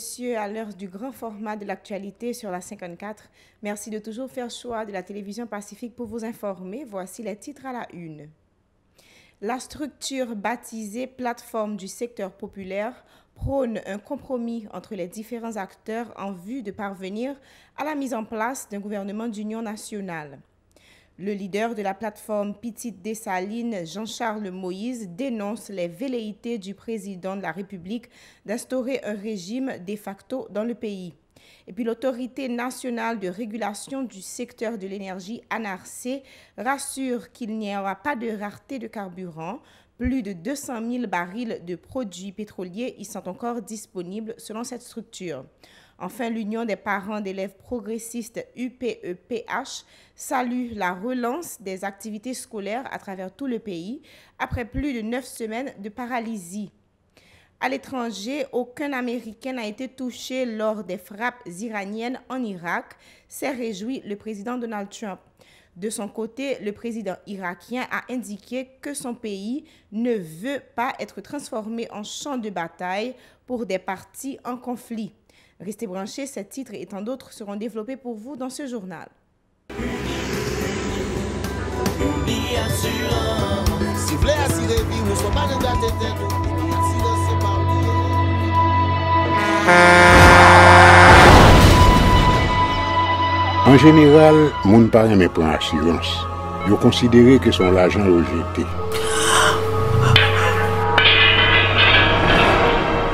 messieurs, à l'heure du grand format de l'actualité sur la 54, merci de toujours faire choix de la télévision Pacifique pour vous informer. Voici les titres à la une. La structure baptisée Plateforme du secteur populaire prône un compromis entre les différents acteurs en vue de parvenir à la mise en place d'un gouvernement d'union nationale. Le leader de la plateforme Petite Dessalines, Jean-Charles Moïse, dénonce les velléités du président de la République d'instaurer un régime de facto dans le pays. Et puis l'Autorité nationale de régulation du secteur de l'énergie, ANRC, rassure qu'il n'y aura pas de rareté de carburant. Plus de 200 000 barils de produits pétroliers y sont encore disponibles selon cette structure. Enfin, l'Union des parents d'élèves progressistes UPE-PH salue la relance des activités scolaires à travers tout le pays après plus de 9 semaines de paralysie. À l'étranger, aucun Américain n'a été touché lors des frappes iraniennes en Irak, s'est réjoui le président Donald Trump. De son côté, le président irakien a indiqué que son pays ne veut pas être transformé en champ de bataille pour des partis en conflit. Restez branchés, ces titres et tant d'autres seront développés pour vous dans ce journal. En général, moun pa reme pran assurance. Yo considéré que son l'argent rejeté.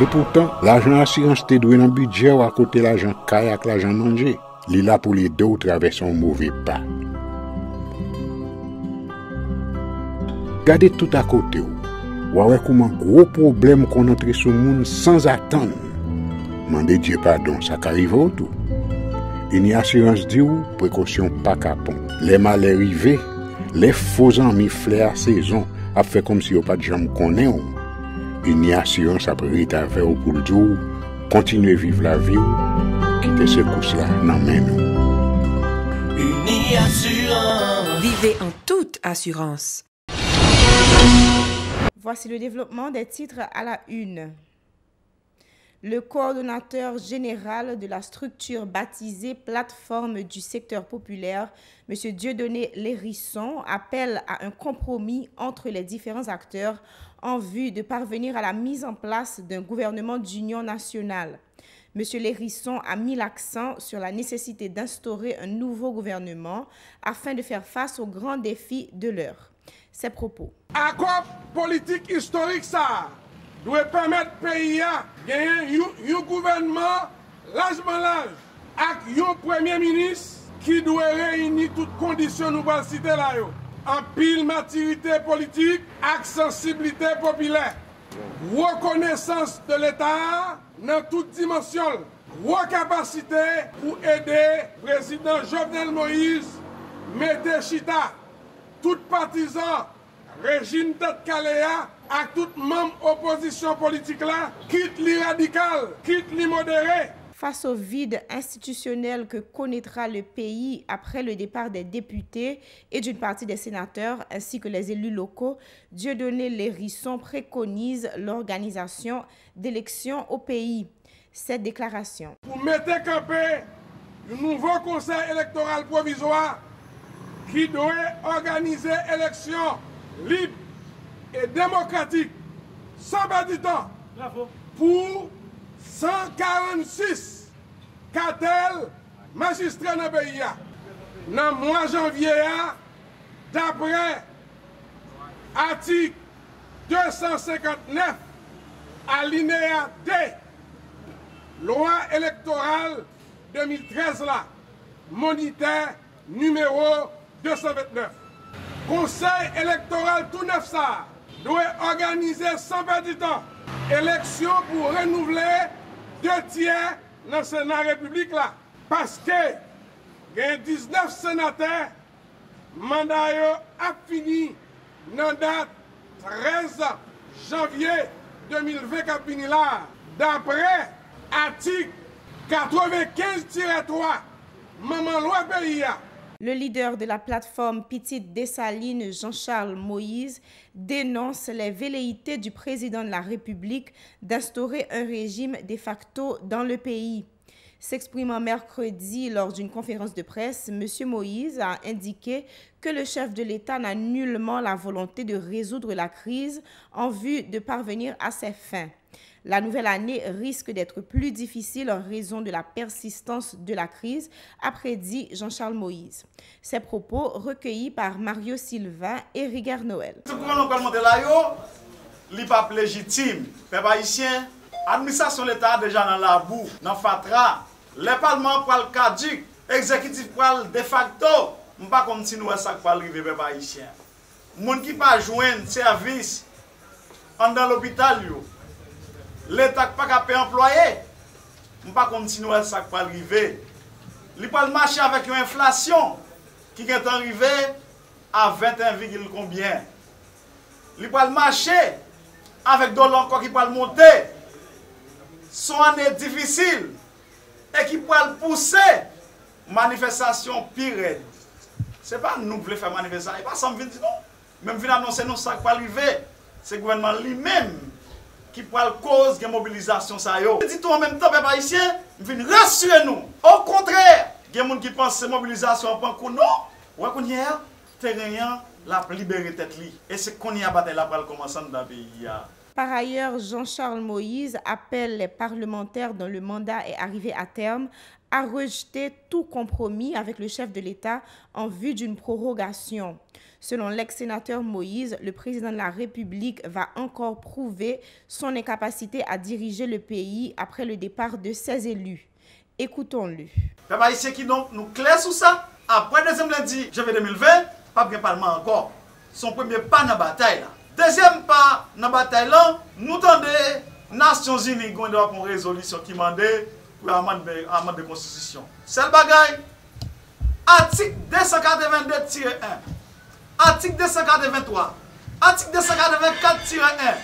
Et pourtant, l'argent assurance te doué dans budget ou à côté l'argent caille avec l'argent mangé. Li là pour les deux traverser un mauvais pas. Gardez tout à côté ou. Ouais comment gros problème qu'on entre sur monde sans attendre. Mandez Dieu pardon, ça qu'arrive au tout. Une assurance dit ou précaution pas capon. Les malheurs arrivés, les faux amis flair saison a fait comme si on pas de jambe connaît ou. Une assurance après rita vers ou pour le jour, continuer vivre la vie ou quitter ce course là nan men ou. Uni Assurance. Vivez en toute assurance. Voici le développement des titres à la une. Le coordonnateur général de la structure baptisée Plateforme du secteur populaire, M. Dieudonné Lérisson, appelle à un compromis entre les différents acteurs en vue de parvenir à la mise en place d'un gouvernement d'union nationale. M. Lérisson a mis l'accent sur la nécessité d'instaurer un nouveau gouvernement afin de faire face aux grands défis de l'heure. Ses propos. Accord politique historique ça doit permettre au pays de gagner un gouvernement largement large avec un premier ministre qui doit réunir toutes conditions nous allons citer là en pile maturité politique avec sensibilité populaire, reconnaissance de l'État dans toutes dimensions, capacité pour aider le président Jovenel Moïse mettre chita tout partisan régime tête Caléa à tout membre opposition politique là, quitte les radical, quitte les modérés. Face au vide institutionnel que connaîtra le pays après le départ des députés et d'une partie des sénateurs ainsi que les élus locaux, Dieudonné Lérisson préconise l'organisation d'élections au pays. Cette déclaration. Pour mettre campé un nouveau conseil électoral provisoire qui doit organiser élections libres et démocratiques sans perdre du temps pour 146 cartels magistrats dans le pays. Dans le mois de janvier, d'après article 259 alinéa D, loi électorale 2013 là, moniteur numéro 229. Conseil électoral tout neuf ça doit organiser sans perdre du temps élection pour renouveler 2 tiers dans le Sénat République là. Parce que il y a 19 sénateurs, mandat a fini dans la date 13 janvier 2020 qui a fini là. D'après article 95-3, maman loi pays. Le leader de la plateforme Petite Dessalines, Jean-Charles Moïse, dénonce les velléités du président de la République d'instaurer un régime de facto dans le pays. S'exprimant mercredi lors d'une conférence de presse, M. Moïse a indiqué que le chef de l'État n'a nullement la volonté de résoudre la crise en vue de parvenir à ses fins. La nouvelle année risque d'être plus difficile en raison de la persistance de la crise, a prédit Jean-Charles Moïse. Ces propos recueillis par Mario Sylvain et Rigueur Noël. Ce gouvernement de là, il n'est pas légitime. Peuple haïtien, l'administration de l'État déjà dans la boue, dans Fatra, les parlements pour le caduc, l'exécutif pour le de facto. Je ne sais pas comme si nous ça pas arriver peuple haïtien. Les gens qui pas joindre service dans l'hôpital, l'État pas capable employé. Je ne sais pas comme si nous ça pas arriver. Il peut marcher avec une inflation qui est arrivée à 21, combien. Il peut marcher avec de l'encore qui peut monter. Son année difficile et qui peut pousser manifestation pire. Ce n'est pas nous qui voulons faire manifestation. Il pas ça me dire non. Même si annoncer nous ça pas arriver, c'est le gouvernement lui-même qui peut cause de mobilisation ça yo. Dit tout en même temps peuple haïtien, vient rassurer nous. Au contraire, il y a des gens qui pensent que mobilisation pas qu'on non. Ouais qu'on y a terrain la libérer tête li. Et c'est qu'on y a bataille là pour commencer dans le pays. Par ailleurs, Jean-Charles Moïse appelle les parlementaires dont le mandat est arrivé à terme à rejeter tout compromis avec le chef de l'État en vue d'une prorogation. Selon l'ex-sénateur Moïse, le président de la République va encore prouver son incapacité à diriger le pays après le départ de ses élus. Écoutons-le. Peuple haïtien qui donc nous clair sur ça, après le deuxième lundi janvier 2020, pas bien parlement encore. Son premier pas dans la bataille là. Deuxième pas dans la bataille là, nous tendons Nations Unies qui ont une résolution qui demande pour l'amendement de constitution. C'est le bagage. Article 282-1, article 283, article 284-1.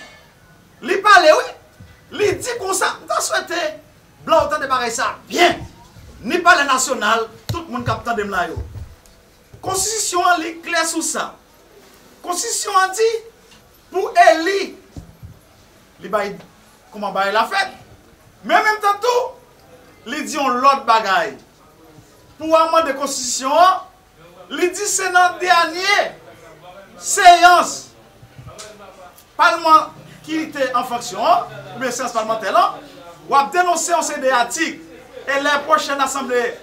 Li parle oui, li dit comme ça, t'as souhaité blanc autant de pareil ça. Bien. Ni parle national, tout le monde capte de là yo. Constitution li clair sur ça. Constitution a dit pour Eli, li bail comment bail la fête. Mais en même temps tout, li dit on l'autre bagaille. Pour amende de constitution, li dit c'est dans dernier séance parlement qui était en fonction, ou bien séance parlementaire là, ou a dénoncé un CD article et les prochaines assemblées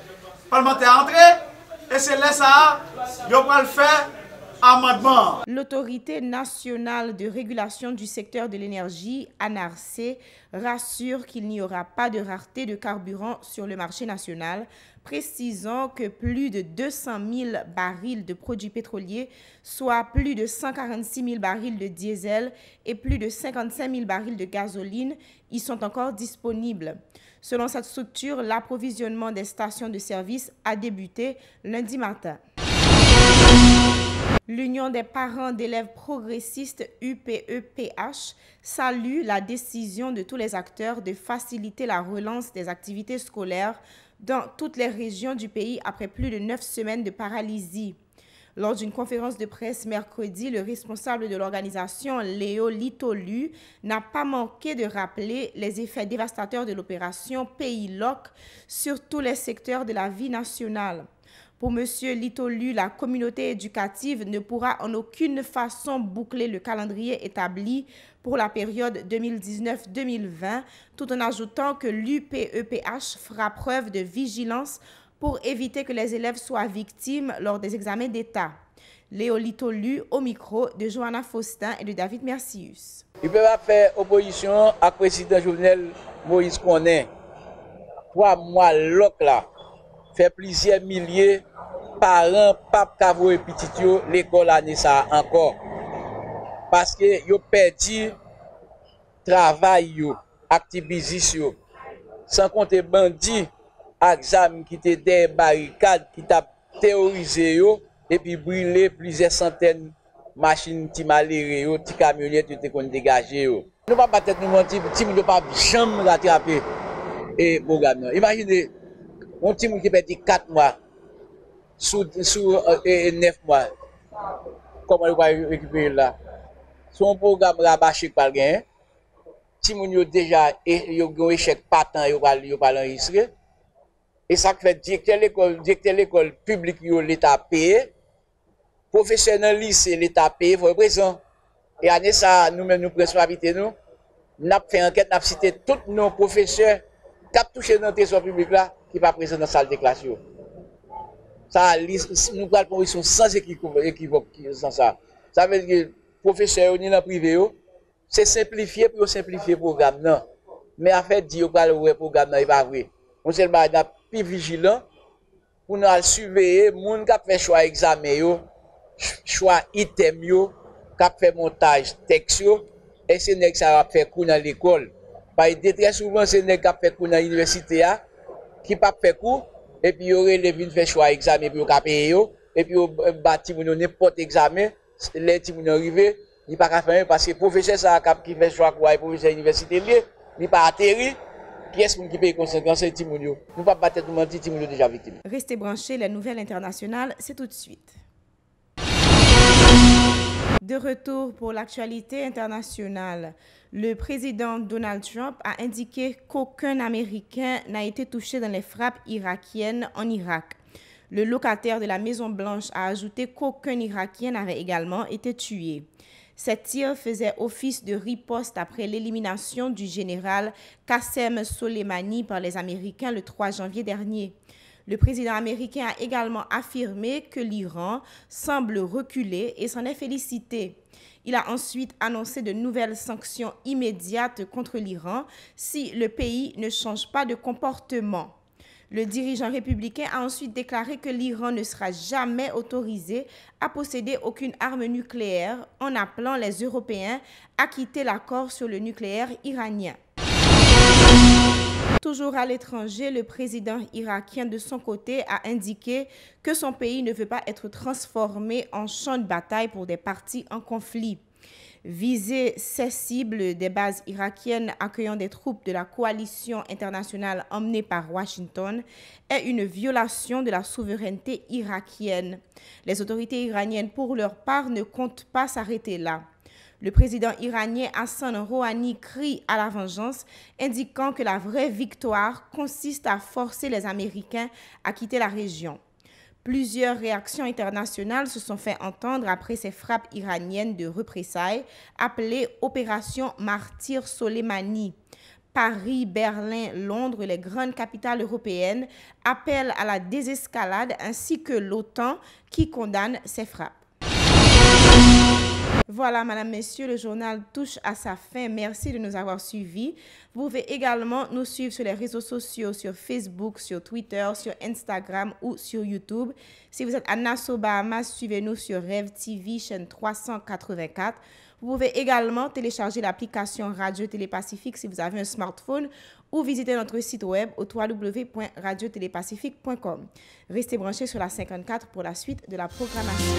parlementaires entrées et c'est là ça, yo va le faire. L'Autorité nationale de régulation du secteur de l'énergie, ANARCE, rassure qu'il n'y aura pas de rareté de carburant sur le marché national, précisant que plus de 200 000 barils de produits pétroliers, soit plus de 146 000 barils de diesel et plus de 55 000 barils de gasoline, y sont encore disponibles. Selon cette structure, l'approvisionnement des stations de service a débuté lundi matin. L'Union des parents d'élèves progressistes UPE-PH salue la décision de tous les acteurs de faciliter la relance des activités scolaires dans toutes les régions du pays après plus de 9 semaines de paralysie. Lors d'une conférence de presse mercredi, le responsable de l'organisation, Léo Litolu, n'a pas manqué de rappeler les effets dévastateurs de l'opération Pays Loc sur tous les secteurs de la vie nationale. Pour M. Litolu, la communauté éducative ne pourra en aucune façon boucler le calendrier établi pour la période 2019-2020, tout en ajoutant que l'UPE-PH fera preuve de vigilance pour éviter que les élèves soient victimes lors des examens d'État. Léo Litolu au micro de Johanna Faustin et de David Mercius. Il peut pas faire opposition à président Jovenel Moïse Koné. 3 mois l'autre là. Fait plusieurs milliers parents, pape Kavo et petit yo, l'école année ça encore. Parce que yo perdu travail yo, activité yo. Sans compter bandits, exam qui étaient des barricades qui t'a terrorisé yo et puis brûlé plusieurs centaines de machines qui maléré yo, ti camionnettes qui étaient dégagées yo. Nous pas peut-être nous mentir, petit nous pas jamais rattraper et programme. Imaginez un petit monde qui perdit 4 mois sous 9 mois. Comment il va récupérer là? Son programme rabâché par gain. Si moun yo déjà yo échec patent yo pas enregistré. Et ça fait directeur l'école publique yo l'état payé. Professeur dans lycée l'état payé faut présent. Et année ça nous-mêmes nous responsabilité nous n'a fait enquête n'a cité tous nos professeurs qui ont touché dans le trésor public là qui pas présent dans la salle de classe yo. Ça nous parle pour ils sans équivoque sans ça. Ça veut dire que professeur ni dans privé c'est simplifier pour simplifier le programme non. Mais en fait dire pas le programme non il pas vrai. On sait pas n'a plus vigilant pour nous surveiller moun qui fait choix examen yo, choix item yo, qui fait montage texte yo et c'est nèg ça va faire cours dans l'école. Parce que très souvent c'est nèg qui fait cours dans l'université qui pas fait cours et puis yo relève faire choix examen pour yo payer yo et puis yo bâti moun n'importe examen les ti moun arrivé il pas faire parce que professeur ça qui fait choix quoi professeur université lié il pas atterri qui est-ce qui paye conséquences ti moun yo nous pas battre tout mentir ti moun yo déjà victime. Restez branchés, les nouvelles internationales, c'est tout de suite. De retour pour l'actualité internationale, le président Donald Trump a indiqué qu'aucun Américain n'a été touché dans les frappes irakiennes en Irak. Le locataire de la Maison-Blanche a ajouté qu'aucun Irakien n'avait également été tué. Ces tirs faisaient office de riposte après l'élimination du général Qassem Soleimani par les Américains le 3 janvier dernier. Le président américain a également affirmé que l'Iran semble reculer et s'en est félicité. Il a ensuite annoncé de nouvelles sanctions immédiates contre l'Iran si le pays ne change pas de comportement. Le dirigeant républicain a ensuite déclaré que l'Iran ne sera jamais autorisé à posséder aucune arme nucléaire en appelant les Européens à quitter l'accord sur le nucléaire iranien. Toujours à l'étranger, le président irakien de son côté a indiqué que son pays ne veut pas être transformé en champ de bataille pour des partis en conflit. Viser ces cibles des bases irakiennes accueillant des troupes de la coalition internationale emmenée par Washington est une violation de la souveraineté irakienne. Les autorités iraniennes, pour leur part, ne comptent pas s'arrêter là. Le président iranien Hassan Rouhani crie à la vengeance, indiquant que la vraie victoire consiste à forcer les Américains à quitter la région. Plusieurs réactions internationales se sont fait entendre après ces frappes iraniennes de représailles appelées Opération Martyr Soleimani. Paris, Berlin, Londres, les grandes capitales européennes appellent à la désescalade ainsi que l'OTAN qui condamne ces frappes. Voilà, madame, messieurs, le journal touche à sa fin. Merci de nous avoir suivis. Vous pouvez également nous suivre sur les réseaux sociaux, sur Facebook, sur Twitter, sur Instagram ou sur YouTube. Si vous êtes à Nassau, Bahamas, suivez-nous sur Rev TV, chaîne 384. Vous pouvez également télécharger l'application Radio Télépacifique si vous avez un smartphone ou visiter notre site web au www.radiotélépacifique.com. Restez branchés sur la 54 pour la suite de la programmation.